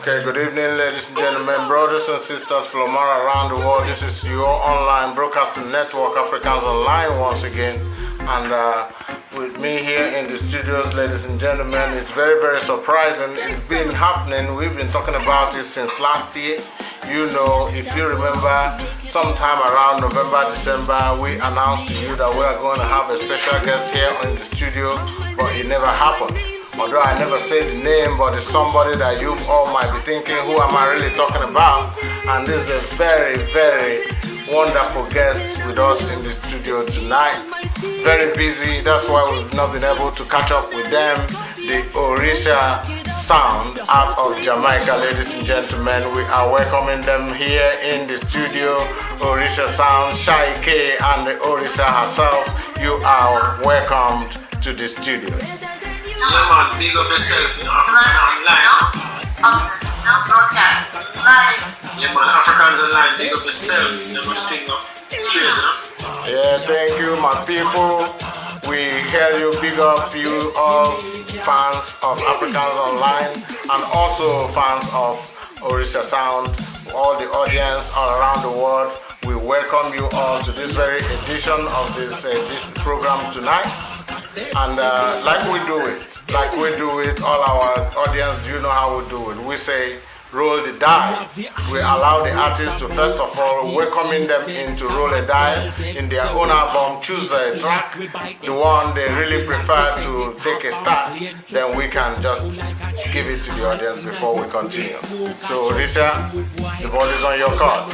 Okay, good evening, ladies and gentlemen, brothers and sisters from all around the world. This is your online broadcasting network, Africans Online, once again. And with me here in the studios, ladies and gentlemen, it's very, very surprising. It's been happening. We've been talking about it since last year. You know, if you remember, sometime around November, December, we announced to you that we are going to have a special guest here in the studio, but it never happened. Although I never said the name, but it's somebody that you all might be thinking, who am I really talking about? And this is a very, very wonderful guest with us in the studio tonight. Very busy, that's why we've not been able to catch up with them. The ORISHA sound out of Jamaica, ladies and gentlemen. We are welcoming them here in the studio. ORISHA sound, Shai K and the ORISHA herself, you are welcomed to the studio. Yeah, man, big up yourself, you know, AfricansOnline. Yeah, man, AfricansOnline, big up yourself, you know, the thing up straight, you know. Yeah, thank you, my people. We hear you, big up you all fans of AfricansOnline and also fans of ORISHA Sound, all the audience all around the world. We welcome you all to this very edition of this program tonight. And like we do it, all our audience, you know how we do it. We say, roll the dial. We allow the artists to, first of all, welcoming them in to roll a dial in their own album, choose a track, the one they really prefer to take a start. Then we can just give it to the audience before we continue. So, Risha, the ball is on your court.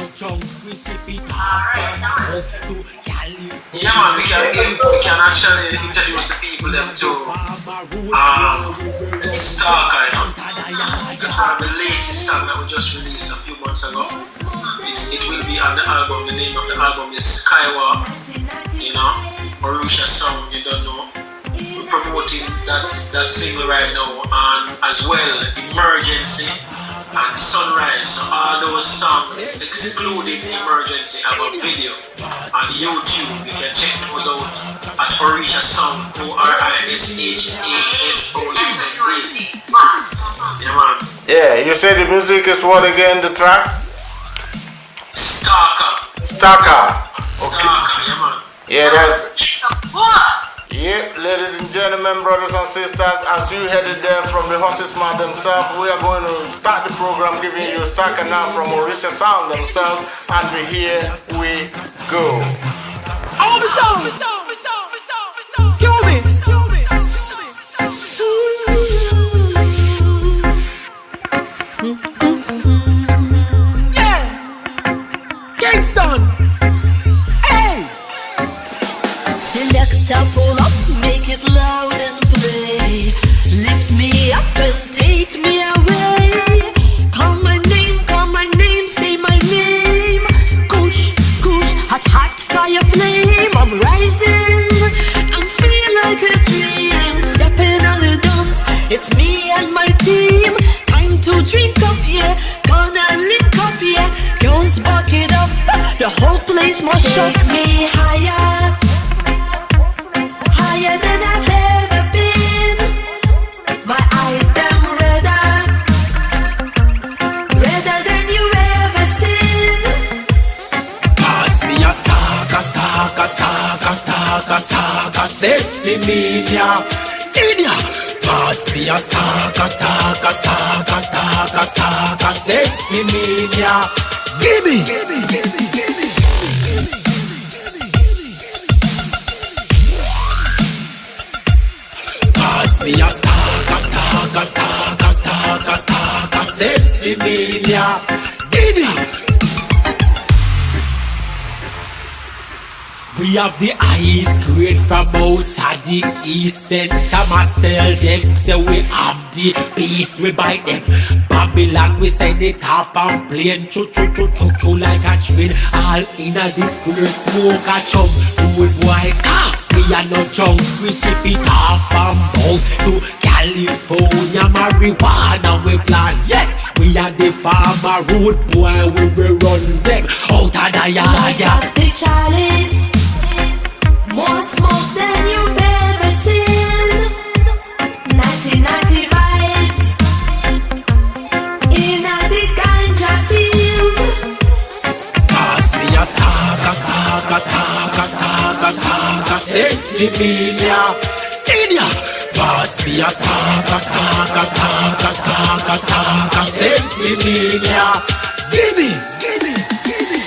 Yeah, man, we can actually introduce the people them to Stalker, you know. That's one of the latest song that we just released a few months ago. It will be on the album. The name of the album is Skywalk, you know, ORISHA song, you don't know. We're promoting that single right now, and as well Emergency and Sunrise. So all those songs, excluding Emergency, have a video on YouTube. You can check those out at ORISHA Song, ORISHASOUND. Yeah, man. Yeah, you say the music is what again, the track? Stalker. Okay. Stalker, yeah, man. Yeah, that's... Yeah, ladies and gentlemen, brothers and sisters, as you headed there from the horse's mouth themselves, we are going to start the program giving you a Stalker now from ORISHA Sound themselves, and here we go. All the songs! Kill me! Yeah! Kingston! Hey! Selector, pull up, make it loud and play. Lift me up and take me away. Call my name, say my name. Kush, hot fire flame. I'm rising, I'm feeling like a dream. Stepping on the dance, it's me and my team. Time to drink up, yeah, gonna link up, yeah. Girls back it up, the whole place must shock me higher. Higher than I've ever been. My eyes them redder than you ever seen. Pass me a stalker, sexy media. India. Pass me a stalker, sexy media. Gimme. Pass me a stalker, sexy media. Gimme. We have the highest grade from out of the east. Center must tell them, say we have the beast, we buy them. Babylon, we send it off and plane, choo like a train. All in a disgrace, smoke a chum, food boy car. We are no junk, we ship it off and bound to California. Marijuana we plant, yes. We are the farmer, road boy, we will run them out of the yard. Got the chalice, more smoke than you've ever seen. 1990 vibes in a stalker, stalker, stalker, stalker, stalker, sensimania. In ya, pass me a stalker, stalker, stalker, stalker, stalker, sensimania. Give me, give me, give me.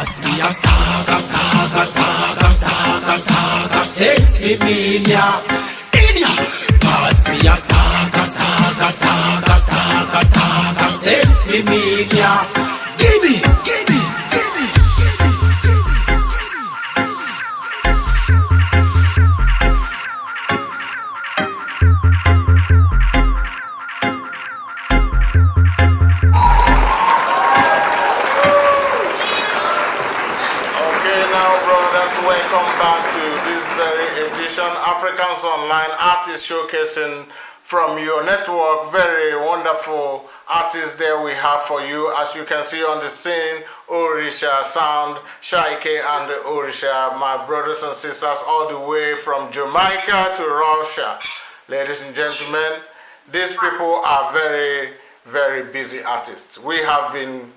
Stalker, stalker, stalker, stalker, stalker, stalker, sensimania. In ya, pass me a stalker, stalker, stalker, stalker, stalker, sensimania. Give me, give me, give me. Welcome back to this very edition, Africans Online Artist Showcasing from your network. Very wonderful artists there we have for you. As you can see on the scene, ORISHA Sound, Shaike and ORISHA, my brothers and sisters all the way from Jamaica to Russia. Ladies and gentlemen, these people are very, very busy artists. We have been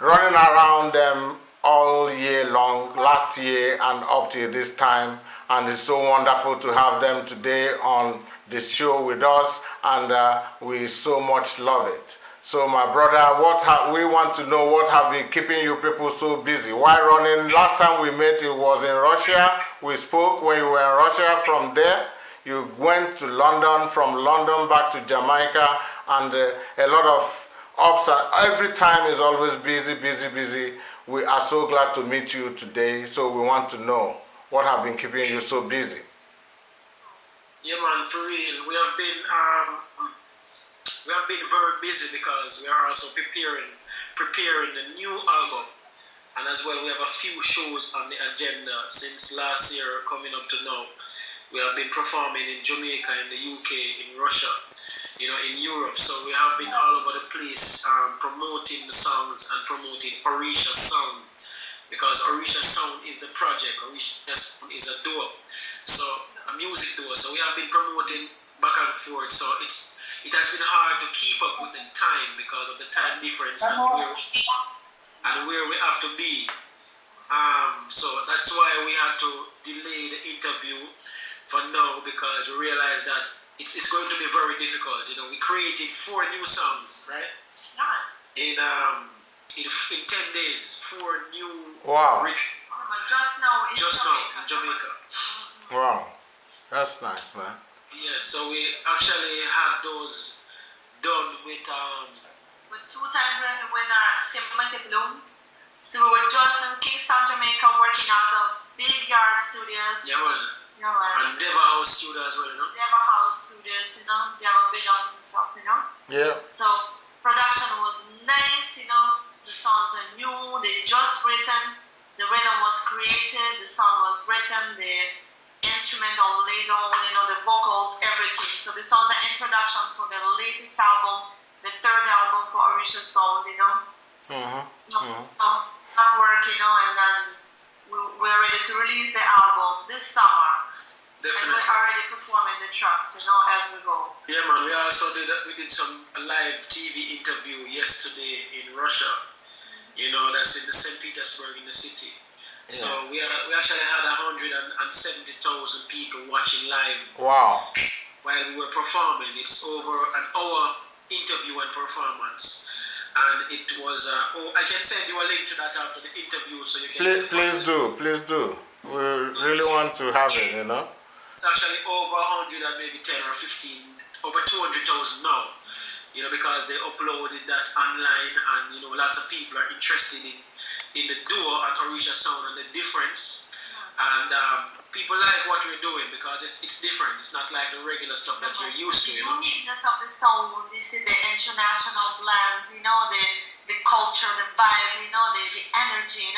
running around them all year long, last year and up to this time, and it's so wonderful to have them today on the show with us, and we so much love it. So my brother, we want to know what have been keeping you people so busy? Why running? Last time we met it was in Russia. We spoke when you were in Russia. From there you went to London, from London back to Jamaica, and a lot of ups, and every time is always busy, busy, busy. We are so glad to meet you today, so we want to know what have been keeping you so busy. Yeah, man, for real. We have been very busy because we are also preparing the new album, and as well we have a few shows on the agenda since last year coming up to now. We have been performing in Jamaica, in the UK, in Russia, in Europe. So we have been all over the place promoting the songs and promoting ORISHA Sound, because ORISHA Sound is the project. ORISHA Sound is a duo, so a music duo. So we have been promoting back and forth. So it has been hard to keep up with the time because of the time difference and where we have to be. So that's why we had to delay the interview for now, because we realized that it's going to be very difficult. We created 4 new songs, right? In 10 days, 4 new. Wow. Just now in Jamaica. Wow, that's nice, man. Yes, so we actually had those done with 2-time Grammy winner Timothy Bloom. So we were just in Kingston, Jamaica, working out of Big Yard Studios. Yeah, man. Yeah, man. And Deva House Studio as well, Deva House Studios, they have a big album and stuff, Yeah. So production was nice, the songs are new, they just written, the rhythm was created, the song was written, the instrumental laid on, the vocals, everything. So the songs are in production for the latest album, the 3rd album for ORISHA Sound, So that work, and then we're ready to release the album this summer. Definitely. And we're already performing the tracks, as we go. Yeah, man. We also did some live TV interview yesterday in Russia. That's in the St. Petersburg in the city. Yeah. So we actually had 170,000 people watching live. Wow. While we were performing. It's over an hour interview and performance. And it was, I can send you a link to that after the interview so you can... Please do. We really want to have it, It's actually over 100 and maybe 10 or 15, over 200,000 now, because they uploaded that online, and, lots of people are interested in the duo and ORISHA Sound and the difference. And people like what we're doing because it's different. It's not like the regular stuff that you're used to. The uniqueness of the sound, this is the international blend, the culture, the vibe, the energy,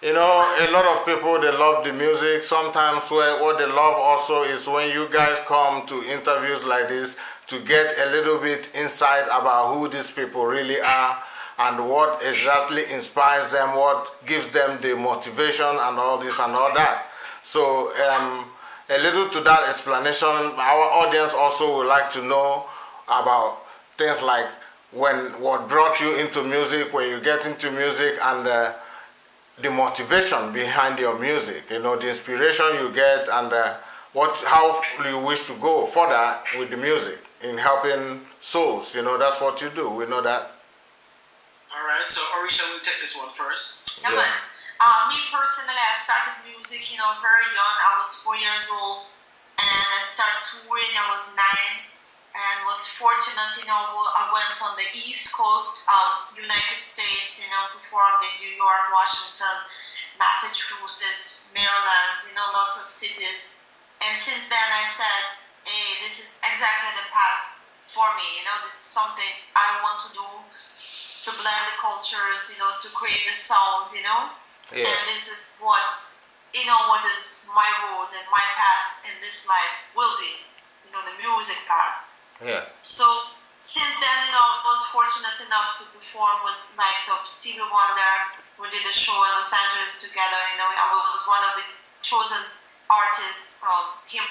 a lot of people, they love the music. Sometimes what they love also is when you guys come to interviews like this to get a little bit insight about who these people really are and what exactly inspires them, what gives them the motivation and all this and all that. So a little to that explanation, our audience also would like to know about things like what brought you into music, when you get into music, and the motivation behind your music, the inspiration you get, and how you wish to go further with the music in helping souls. That's what you do. We know that. All right, so Orisha will take this one first. Yeah. Me personally, I started music, very young. I was 4 years old, and I started touring. I was 9, and was fortunate, I went on the East Coast of United States, performed in New York, Washington, Massachusetts, Maryland, lots of cities. And since then, I said, hey, this is exactly the path for me. This is something I want to do, to blend the cultures, to create a sound, Yeah. And this is what is my road and my path in this life will be, the music path. Yeah. So since then, I was fortunate enough to perform with likes of Stevie Wonder. We did a show in Los Angeles together. I was one of the chosen artists, him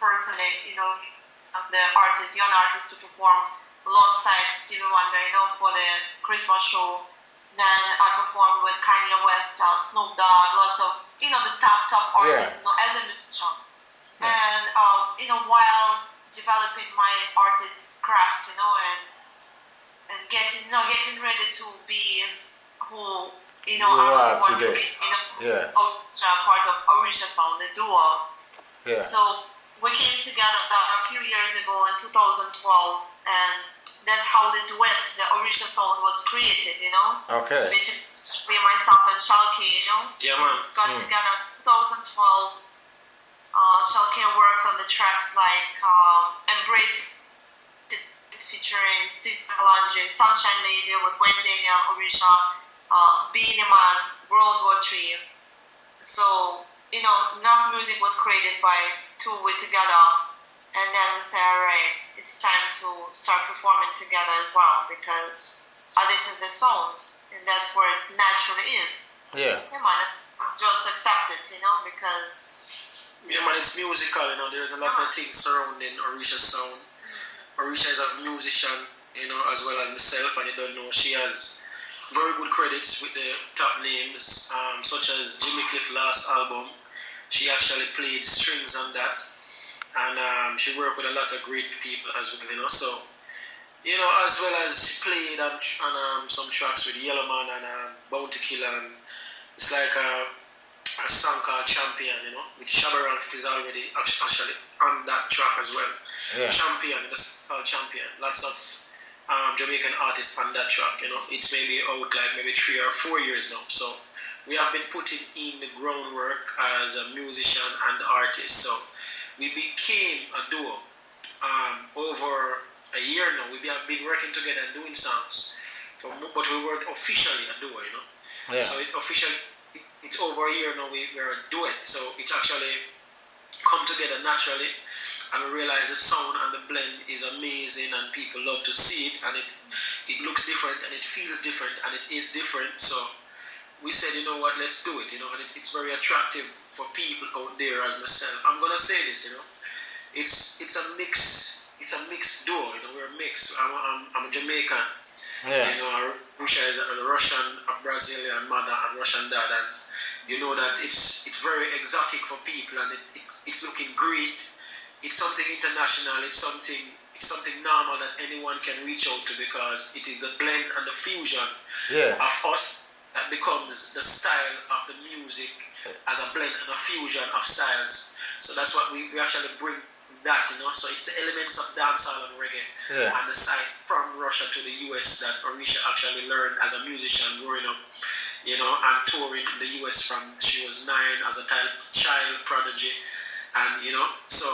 personally, the artist, young artist, to perform alongside Stevie Wonder, for the Christmas show. Then I performed with Kanye West, Snoop Dogg, lots of, the top artists, as a musician. Yeah. And, while developing my artist craft, and getting ready to be who, I was born to be, part of ORISHA Sound, the duo. Yeah. So we came together a few years ago in 2012, and that's how the duet, the ORISHA Sound, was created, Okay. Basically, myself and Shalke, Yeah, man. got together in 2012. Shalke worked on the tracks like Embrace, featuring Steve Kalanje, Sunshine Lady with Wayne Daniel, ORISHA, Beanie Man, World War III. So, enough music was created by two together. And then we say, all right, it's time to start performing together as well, because this is the sound, and that's where it naturally is. Yeah. Yeah, man, it's just accepted, because... Yeah, man, it's musical, there's a lot of things surrounding Orisha Sound. Orisha is a musician, as well as myself, and you don't know, she has very good credits with the top names, such as Jimmy Cliff's last album. She actually played strings on that. And she worked with a lot of great people as well, So, as well as she played on some tracks with Yellowman and Bounty Killer, and it's like a song called Champion, with Shabba Ranks is already actually on that track as well. Yeah. Champion, that's called Champion. Lots of Jamaican artists on that track, It's maybe out like maybe 3 or 4 years now. So we have been putting in the groundwork as a musician and artist. So we became a duo over a year now. We have been working together and doing songs, but we weren't officially a duo, Yeah. So it's over a year now. We're a duet, so it's actually come together naturally, and we realize the sound and the blend is amazing, and people love to see it, and it looks different, and it feels different, and it is different. So we said, what, let's do it, and it's very attractive for people out there as myself. I'm gonna say this, it's a mixed duo, we're a mix. I'm a Jamaican, Orisha is a Russian, a Brazilian mother and Russian dad, and that it's very exotic for people, and it's looking great. It's something international. It's something normal that anyone can reach out to, because it is the blend and the fusion of us that becomes the style of the music, as a blend and a fusion of styles. So that's what we actually bring that, So it's the elements of dancehall and reggae, and the side from Russia to the US that Orisha actually learned as a musician growing up, and touring in the US from she was 9 as a child prodigy, and so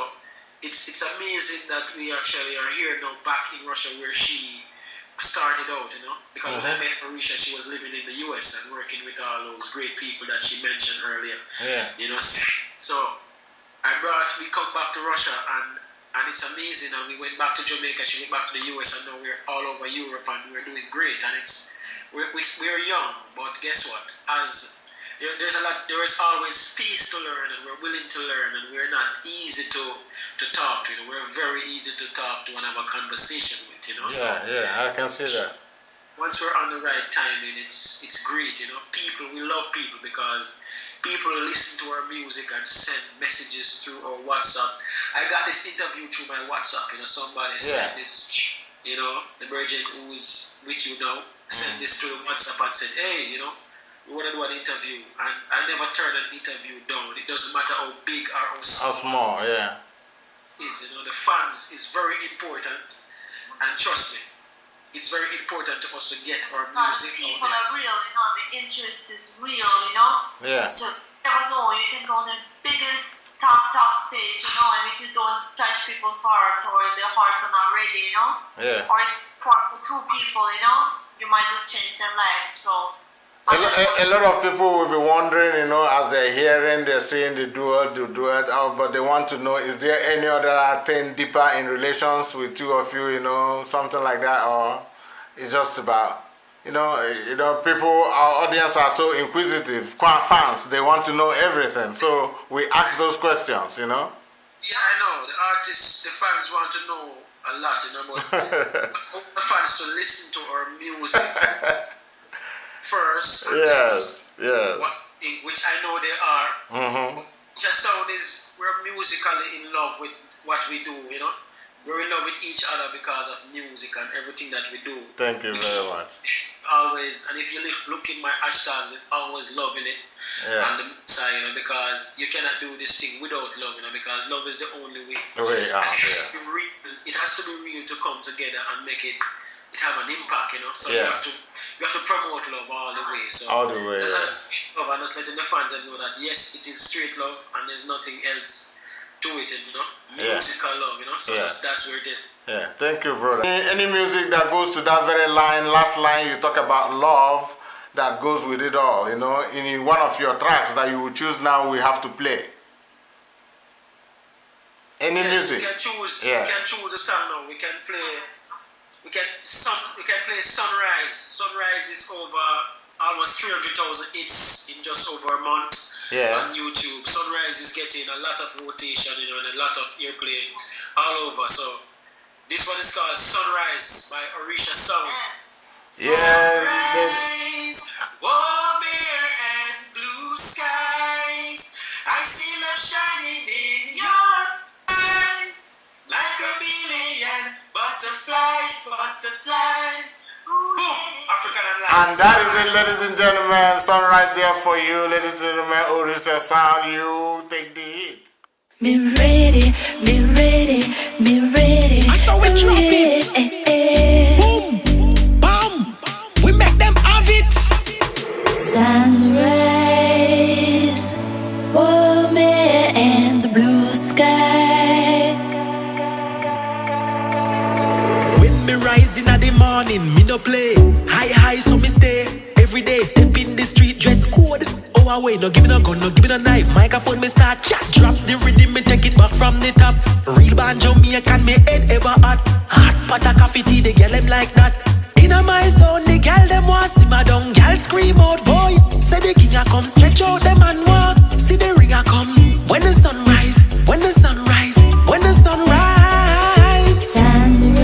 it's amazing that we actually are here now back in Russia where she started out, because when I met Orisha, she was living in the US and working with all those great people that she mentioned earlier. Yeah. So we come back to Russia, and and it's amazing. And we went back to Jamaica, she went back to the US, and now we're all over Europe, and we're doing great. And we're young, but guess what? There is always space to learn, and we're willing to learn, and we're not easy to talk to. We're very easy to talk to and have a conversation with. Yeah, I can see that. Once we're on the right timing, it's great. We love people because people listen to our music and send messages through our WhatsApp. I got this interview through my WhatsApp. Somebody sent this. The virgin who's with you now sent this through WhatsApp and said, hey, we want to do an interview, and I never turn an interview down. It doesn't matter how big or how small. Yeah. The fans is very important, and trust me, it's very important to us to get our music people out there. are real, the interest is real, Yeah. So you never know, you can go on the biggest top stage, and if you don't touch people's hearts, or their hearts are not ready, Yeah. or it's for two people, you might just change their lives. So a lot of people will be wondering, as they're hearing, they're seeing the duet, but they want to know, is there any other thing deeper in relations with two of you, something like that, or it's just about, people, our audience are so inquisitive, fans, they want to know everything, so we ask those questions, Yeah, I know, the artists, the fans want to know a lot, but the fans to listen to our music first. Yes. Which I know they are. Just sound is, we're musically in love with what we do, We're in love with each other because of music and everything that we do. Thank you very much. Always, and if you look in my hashtags, it's always loving it. Yeah. And the side, because you cannot do this thing without love, because love is the only way. It has to be real to come together and make it have an impact, So Yeah. you have to promote love all the way. So all the way. love, and just letting the fans know that yes, it is straight love and there's nothing else to it, musical love, So that's where it is. Yeah, thank you, brother. Any music that goes to that very last line you talk about love, that goes with it all, in one of your tracks that you will choose now, we have to play. Any music? We can choose. Yeah. We can choose a song now. We can play. We can play Sunrise. Sunrise is over almost 300,000 hits in just over a month on YouTube. Sunrise is getting a lot of rotation, and a lot of airplay all over. So this one is called Sunrise by ORISHA Sound. Sunrise, warm air and blue skies. I see love shining in your eyes like a million butterflies. Boom! AfricansOnline. And that is it, ladies and gentlemen. Sunrise there for you, ladies and gentlemen. ORISHA Sound, you take the hit. Me ready. I saw it drop it. Boom, bam. We make them have it. Sunrise, warm air and blue sky. When me rising at the morning, me no play. High, so me stay. Every day, step in the street, dress code. Oh, away, no give me no gun, no give me no knife. Microphone, me start chat. Drop the rhythm, me take it back from the top. Real banjo, me can me head ever hot. Hot pot of coffee tea, the girl them like that. Inna my zone, the girl them want see my down. Girl scream out, boy. Say the king a come, stretch out them and walk. See the ring a come. When the sun rise, when the sun rise, when the sun rise. Sunrise,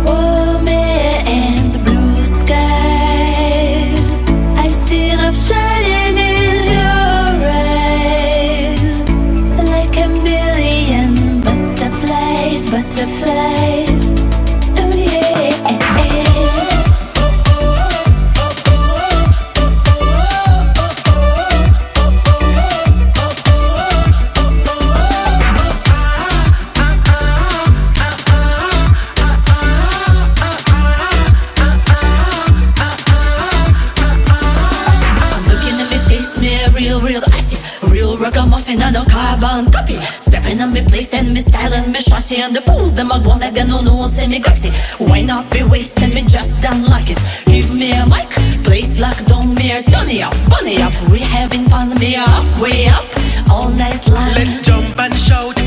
warm air and blue skies. I see love shining in your eyes like a million butterflies. Oh yeah. Ragamuffin and no carbon copy. Stepping on me place and me style and me shotty. And the fools them a go like they no say me got it. Why not be wasting me just don't like it. Give me a mic, place lock down me or turn it up, bunny up. We having fun, me up, way up, all night long. Let's jump and shout.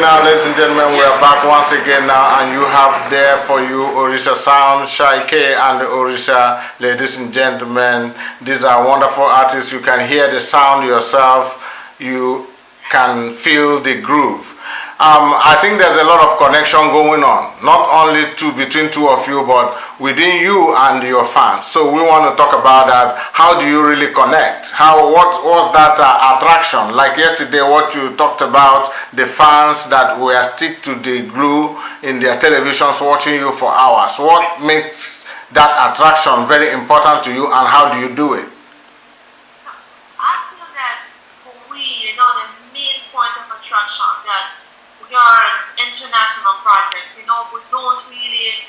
now, ladies and gentlemen, we are back once again now, and you have there for you ORISHA Sound, Shaike and the ORISHA. Ladies and gentlemen, these are wonderful artists. You can hear the sound yourself. You can feel the groove. I think there's a lot of connection going on, not only between two of you, but within you and your fans. So we want to talk about that. How do you really connect? What was that attraction? Like yesterday, what you talked about, the fans that were stick to the glue in their televisions watching you for hours. What makes that attraction very important to you, and how do you do it? I feel that for we, the main point of attraction that we are an international project. We don't really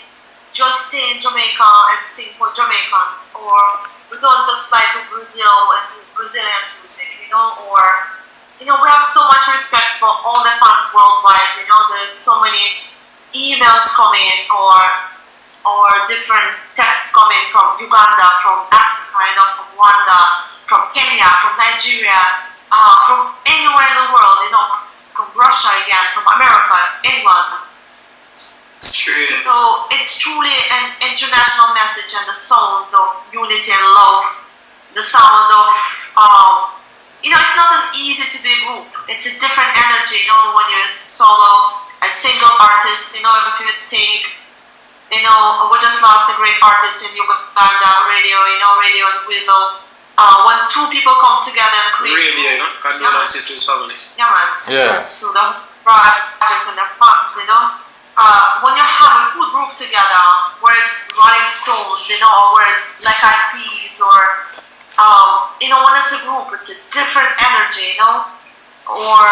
just stay in Jamaica and sing for Jamaicans, or we don't just fly to Brazil and do Brazilian music, or we have so much respect for all the fans worldwide. There's so many emails coming or different texts coming from Uganda, from Africa, from Rwanda, from Kenya, from Nigeria, from anywhere in the world, from Russia again, from America, England. So it's truly an international message, and the sound of unity and love, the sound of, it's not an easy to be group. It's a different energy, when you're solo, a single artist, if you take, we just lost a great artist in Uganda, Radio and Whistle. When two people come together and create Radio, condolences to his family. Yeah, man. Yeah. So the project and the funds, when you have a good group together, where it's Rolling Stones, or where it's Black Eyed Peas, or when it's a group, it's a different energy, or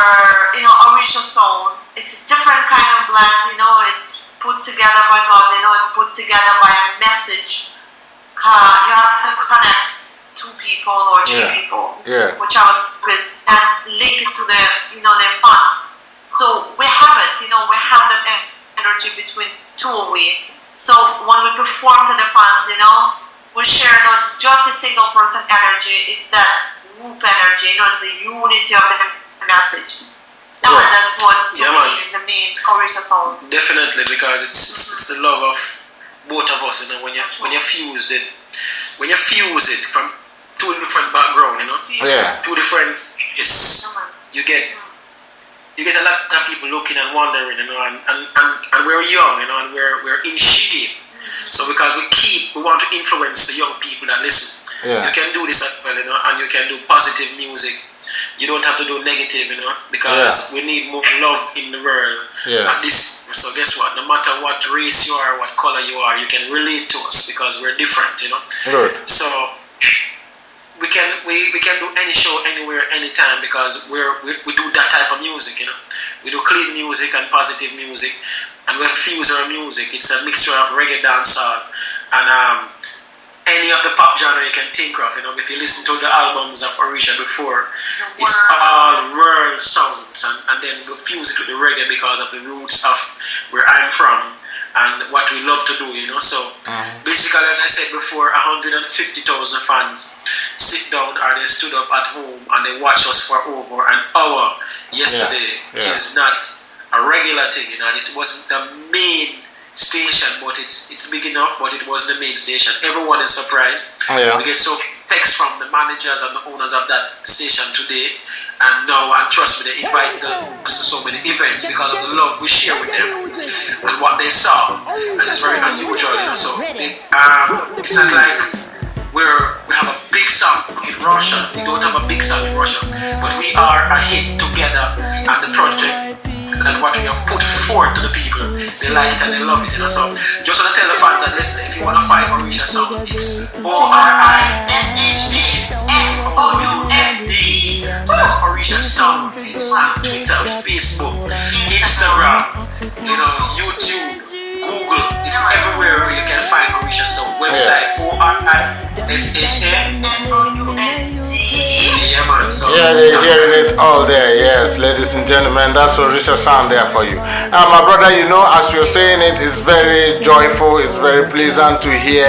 ORISHA Sound, it's a different kind of blend, it's put together by God, it's put together by a message. You have to connect two people or three people, whichever is, and link it to their funds. So we have it, we have that energy between two of we. So when we perform to the fans, we share not just a single person energy, it's that group energy, it's the unity of the message. And that's what to me is the main ORISHA song. Definitely, because it's the love of both of us, when you fuse it from two different backgrounds, two different, you get a lot of people looking and wondering, and we're young, and we're in shape. So because we want to influence the young people that listen. You can do this as well, and you can do positive music. You don't have to do negative, because we need more love in the world. At this, so guess what? No matter what race you are, what color you are, you can relate to us because we're different, Good. So we can do any show anywhere, anytime, because we do that type of music, We do clean music and positive music, and we fuse our music. It's a mixture of reggae, dancehall, and any of the pop genre you can think of. If you listen to the albums of ORISHA before, it's all world sounds, and then we fuse it with the reggae because of the roots of where I'm from and what we love to do, So basically, as I said before, 150,000 fans sit down or they stood up at home and they watch us for over an hour yesterday, which is not a regular thing, and it wasn't the main station, but it's big enough, but it wasn't the main station. Everyone is surprised. We get so texts from the managers and the owners of that station today, and now, and trust me, they invited us to so many events because of the love we share with them and what they saw, and it's very unusual, So it's not like we have a big song in Russia. We don't have a big song in Russia, but we are a hit together, and the project that what we have put forth to the people, they like it and they love it, So just want to tell the fans that listen, if you want to find ORISHA Sound, it's ORISHASOUND. So that's ORISHA Sound. It's on Twitter, Facebook, Instagram, YouTube, Google. It's everywhere where you can find ORISHA Sound. Website ORISHA. Yeah, man. So, Yeah, they're hearing it all there. Yes, ladies and gentlemen, that's Orisha sound there for you. My brother, you know, as you're saying it, it's very joyful, it's very pleasant to hear.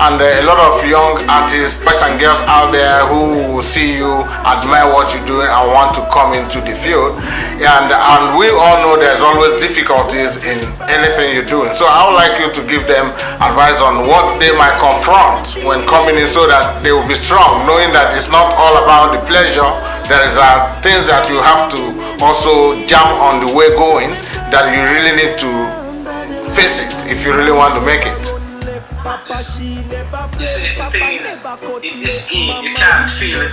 And a lot of young artists, boys and girls out there who will see you, admire what you're doing, and want to come into the field. And we all know there's always difficulties in anything you're doing. So I would like you to give them advice on what they might confront when coming in, so that they will be strong, knowing that it's not all about the pleasure. There is things that you have to also jam on the way going, that you really need to face it if you really want to make it. You see, the thing is, in this game, you can't fail it.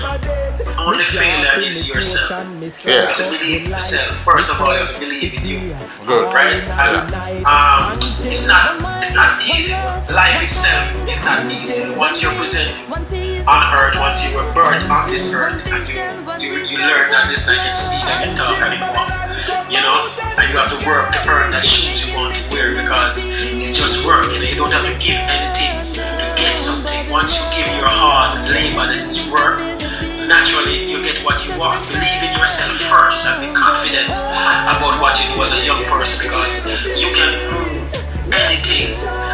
Only failure is yourself. Yeah. You have to believe in yourself. First of all, you have to believe in you. Good. Right? And, it's not easy. Life itself is not easy. Once you're present on earth, once you were birthed on this earth, and you learn that this night can speak, I can talk, I can walk. You know, and you have to work to earn that shoes you want to wear, because it's just work. You know, you don't have to give anything to get something. Once you give your hard labor, that is work, naturally you get what you want. Believe in yourself first and be confident about what you do as a young person, because you can move anything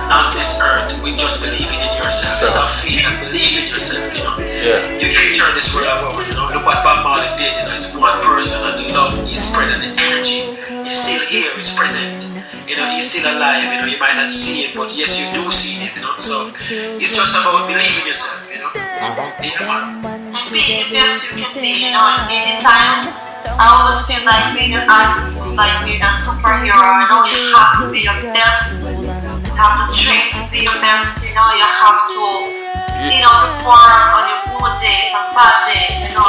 on this earth with just believing in yourself. It's a faith and believe in yourself, you know. Yeah. You can turn this world around, you know. Look what Bob Marley did, you know. It's one person, and the love is spread, and the energy is still here, it's present. You know, he's still alive, you know. You might not see it, but yes, you do see him, you know. So it's just about believing yourself, you know. Yeah, man. And being the best you can be, you know, at any time. I always feel like being an artist is like being a superhero. You know, you have to be your best. You have to train to be your best. You know, you have to, you know, perform on your good days and bad days. You know,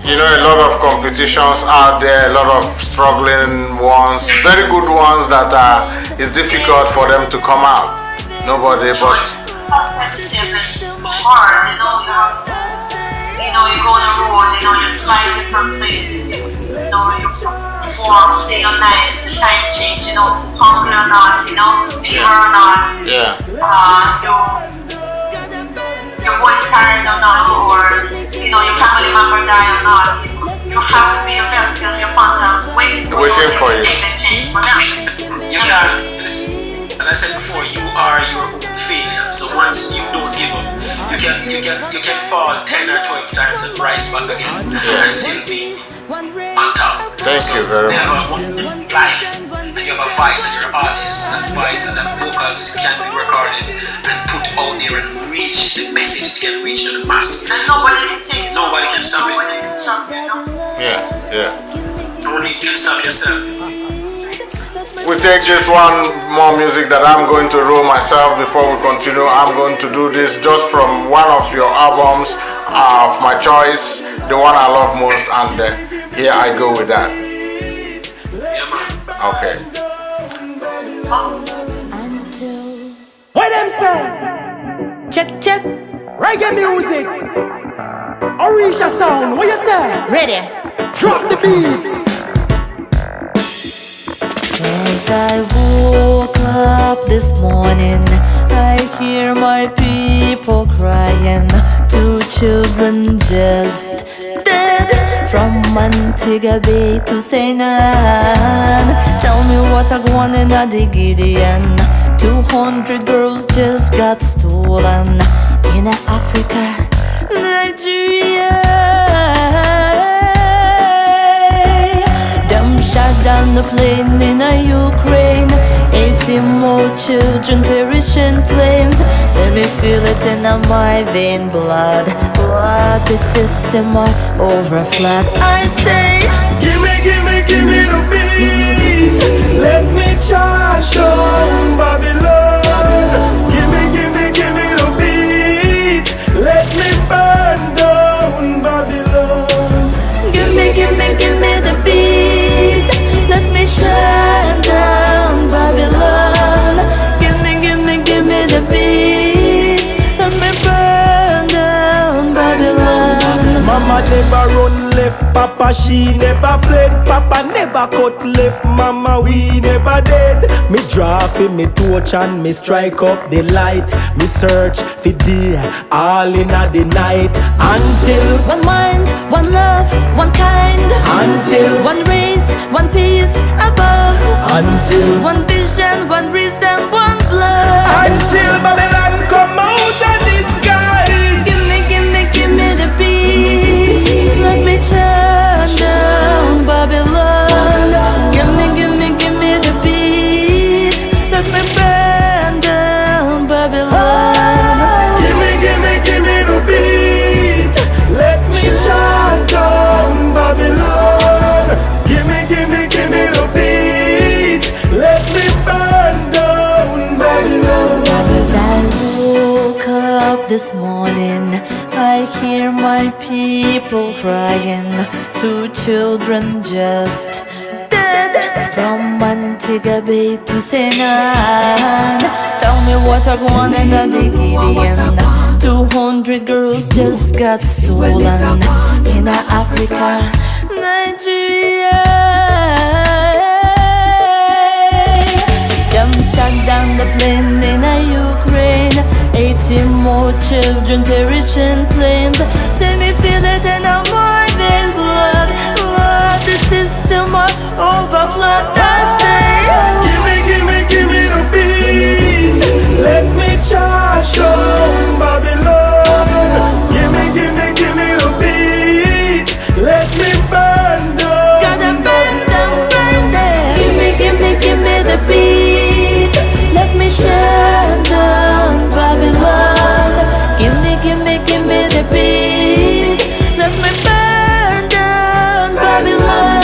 You know, a lot of competitions out there, a lot of struggling ones, very good ones that it's difficult for them to come out. Nobody but. Competitive and hard. You know, you have to. You know, you go on the road, you know, you fly different places, you know, you perform day or night, the time change, you know, hungry or not, you know, fever or not, Yeah. Your voice tired or not, or, you know, your family member die or not, you have to be your best, because your fans are waiting for you to take the change for them. You can't, as I said before, you are your own failure. So once you don't give up, you can fall 10 or 12 times and rise back again and still be on top. Thank you very much. You have one life, and you have a voice, and you're an artist, and voices and vocals can be recorded and put out there and reach the message, can reach to the mass. And nobody can take it. Nobody can stop it. Nobody can stop it, you know? Yeah. Only you can stop yourself. We take this one more music that I'm going to roll myself before we continue. I'm going to do this just from one of your albums of my choice, the one I love most, and here I go with that. Yeah, man. Okay. What them say? Check. Reggae music. Orisha sound. What you say? Ready. Drop the beat. As I woke up this morning, I hear my people crying. 2 children just dead, from Montego Bay to St. Ann. Tell me what I go on in the Gideon. 200 girls just got stolen in Africa, Nigeria. Shot down the plane in Ukraine. 80 more children perish in flames. Let me feel it in my vein. Blood, the system all over flood. I say, give me the beat. Let me charge down Babylon. Give me the beat. Let me burn down Babylon. give me the beat. Let me shine down Babylon. Give me the beat. Let me burn down Babylon. Mama never run left, Papa she never fled. Papa never cut left, Mama we never dead. Me draw for me torch and me strike up the light. Me search for day all in the night until One mind, one one love, one kind. Until One race, one peace above. Until One vision, one reason, one blood. Until Babylon come out of disguise. Give me the beat. Let me turn down Babylon. Give me the beat. Let me burn down Babylon. Give me the beat. Let me chant down Babylon. Give me the beat. Let me burn down Babylon. As I woke up this morning, I hear my people crying. 2 children just dead from Montego Bay to Sinan. Tell me what are going on in the Gideon. 200 girls just got stolen in Africa, Nigeria. Them shot down the plane in Ukraine. 80 more children perish in flames. Say me feel it in more than blood. Blood, the system are overflowed. I say, Give me the beat. Let me charge down Babylon. Give me the beat. Let me burn down. gotta burn them. Give me the beat. Let me shut down Babylon. Give me the beat. Let me burn down Babylon.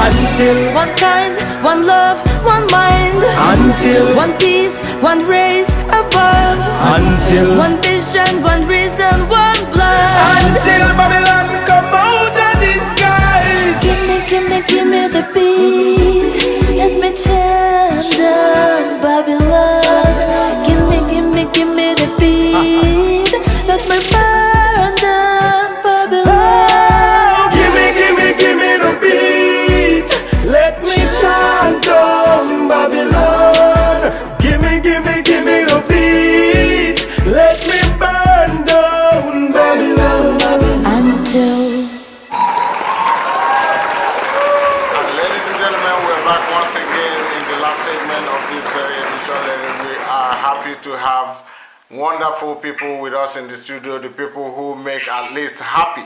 Until One kind, one love, one mind. Until One peace, one race above. Until One vision, one reason, one blood. Until Babylon come out of disguise. Give me the beat. Let me chant down Babylon. Give me the beat. Let me burn down Babylon. Give me the beat. Let me chant down Babylon. Give me the beat. Let me burn down Babylon. Until And ladies and gentlemen, we're back once again in the last segment of this very edition. We are happy to have wonderful people with us in the studio, the people who make at least happy.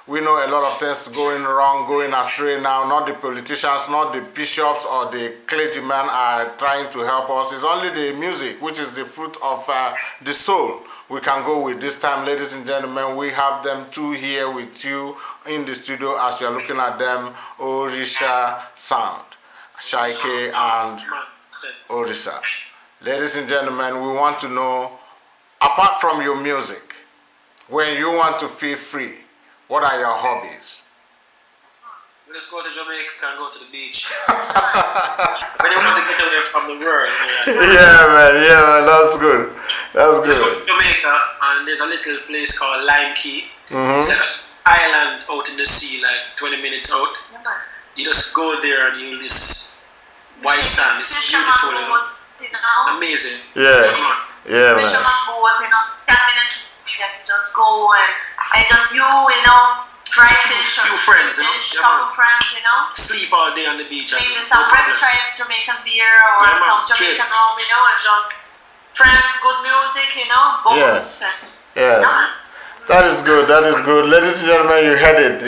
We know a lot of things going wrong, going astray now. Not the politicians, not the bishops or the clergymen are trying to help us. It's only the music, which is the fruit of the soul, we can go with. This time, ladies and gentlemen, we have them two here with you in the studio as you're looking at them. ORISHA Sound, Shaike and ORISHA. Ladies and gentlemen, we want to know, apart from your music, when you want to feel free, what are your hobbies? Let's go to Jamaica and go to the beach. When you want to get away from the world, man. Yeah, man, that's good. That's Let's go good. to Jamaica and there's a little place called Lime Key. Mhm. It's like an island out in the sea, like 20 minutes out. You just go there and you this white sand. It's beautiful, you know. It's amazing. Yeah, yeah, man. Boat, 10 minutes, just go and I just dry fish, Few friends, couple friends, Sleep all day on the beach. maybe no some red problem. stripe Jamaican beer or Yeah, man, some straight. Jamaican rum, and just friends, good music, boats. Yes. That is good. That is good. Ladies and gentlemen, you heard it.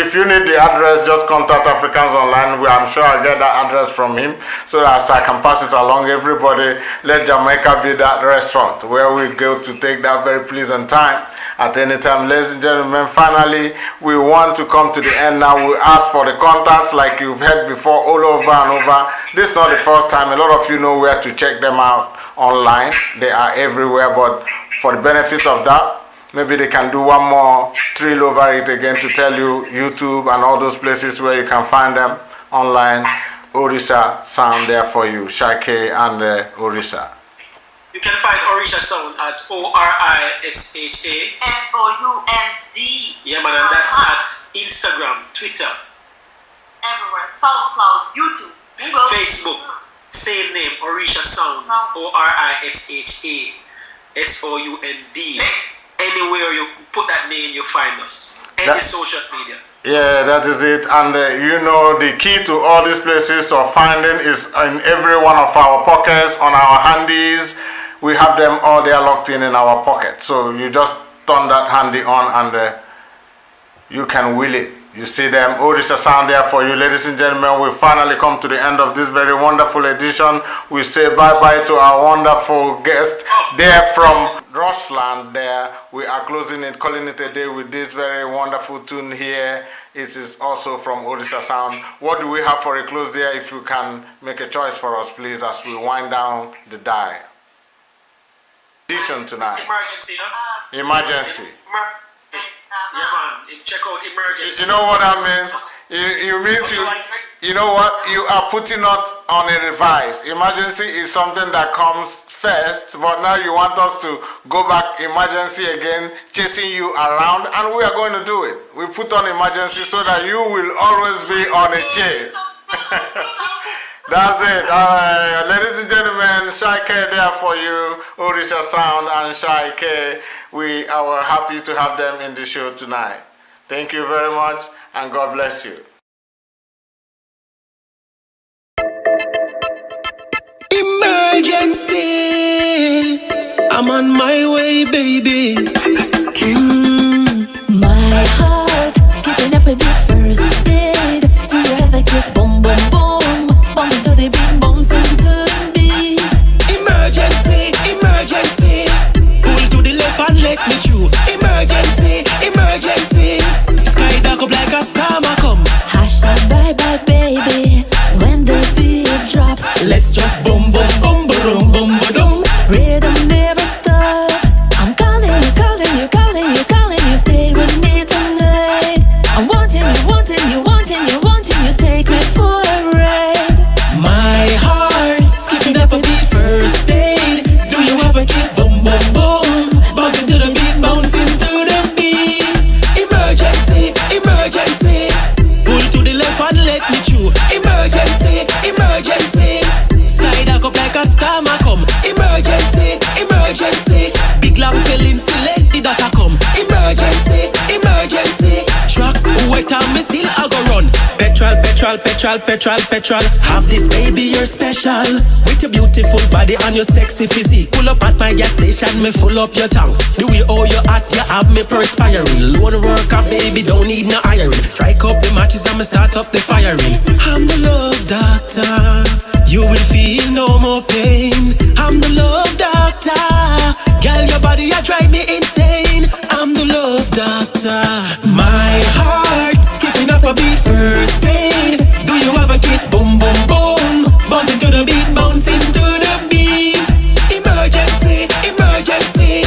If you need the address, just contact Africans Online. I'm sure I'll get that address from him so that I can pass it along. Everybody, let Jamaica be that restaurant where we go to take that very pleasant time at any time. Ladies and gentlemen, finally, we want to come to the end now. We ask for the contacts like you've heard before all over and over. This is not the first time. A lot of you know where to check them out online. They are everywhere, but for the benefit of that, maybe they can do one more trill over it again to tell you YouTube and all those places where you can find them online. ORISHA Sound there for you, Shaike and ORISHA. You can find ORISHA Sound at ORISHA. SOUND. Yeah, man, and that's at Instagram, Twitter, Everywhere. SoundCloud, YouTube, Google. Facebook. Same name, ORISHA Sound. ORISHA SOUND. anywhere you put that name, you find us. Any social media. Yeah, that is it. And you know, the key to all these places of finding is in every one of our pockets, on our handies. We have them all there locked in our pocket. So you just turn that handy on and you can wheel it. You see them, ORISHA sound there for you. Ladies and gentlemen, we finally come to the end of this very wonderful edition. We say bye-bye to our wonderful guest there from Rossland there. We are closing it, calling it a day with this very wonderful tune here. It is also from ORISHA sound. What do we have for a close there? If you can make a choice for us, please, as we wind down the dial. Edition tonight. Emergency, huh? Emergency. Yeah, man. Check out emergency. You know what that means? You know what? You are putting us on a revise. Emergency is something that comes first, but now you want us to go back emergency again, chasing you around, and we are going to do it. We put on emergency so that you will always be on a chase. That's it. Ladies and gentlemen, Shy K there for you, ORISHA Sound and Shy K. We are happy to have them in the show tonight. Thank you very much, and God bless you. Emergency, I'm on my way, baby. My heart skipping up a bit first aid. Do you ever get boom boom boom? Bounce into the beat, bounce into the beat. Emergency, emergency, pull to the left and let me through. Emergency, emergency, sky dark up like a storm a come. Hashtag bye bye baby. When the beat drops, Let's just boom boom boom boom boom boom. rhythm never stops. I'm calling you, calling you, calling you, calling you. Stay with me tonight. I'm wanting you, wanting you, wanting you, wanting you. Take me for a ride. My heart skipping up a beat first aid. Do you ever get boom boom boom? Bouncing to the beat, bouncing to the beat. Emergency, emergency, pull to the left and let me through. Emergency, emergency, sky dark up like a storm a come. Emergency, emergency, big lamp telling select the data come. Emergency, emergency, truck wet and me still a go run. Petrol, petrol, petrol, petrol, petrol. Have this baby, you're special. With your beautiful body and your sexy physique. Pull up at my gas station, me full up your tank. The way how you at, you have me perspiring. Lone worker, baby, don't need no iron. Strike up the matches and me start up the firing. I'm the love doctor, you will feel no more pain. I'm the love doctor, girl, your body you drive me insane. I'm the love doctor. My heart skipping up a beat first aid. Do you ever get boom boom boom? Bouncing to the beat, bouncing to the beat. Emergency, emergency,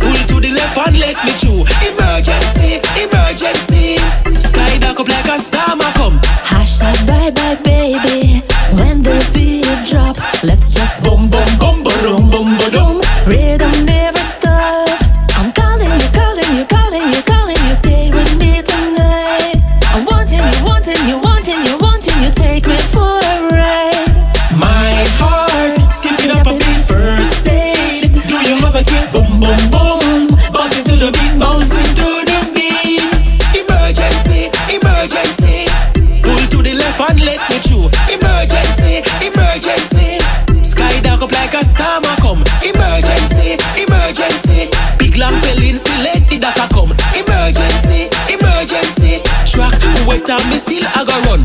pull to the left and let me through. Emergency, emergency, sky dark up like a storm a come. Hashtag bye bye baby. When the beat drops, let's just Boom boom boom boom boom boom. rhythm never stops. I'm calling you, calling you, calling you, calling you. Stay with me tonight. I'm wanting you, wanting you, wanting you, wanting you. Take me for a ride. My heart skipping up a beat first aid. Do you ever get boom boom boom? Bouncing to the beat, bouncing to the beat. Emergency, emergency, pull to the left and let me through. Emergency, emergency, sky dark up like a storm a come. Emergency, emergency, big lamp telling select the data come. Emergency, emergency, truck wet and me still a go run.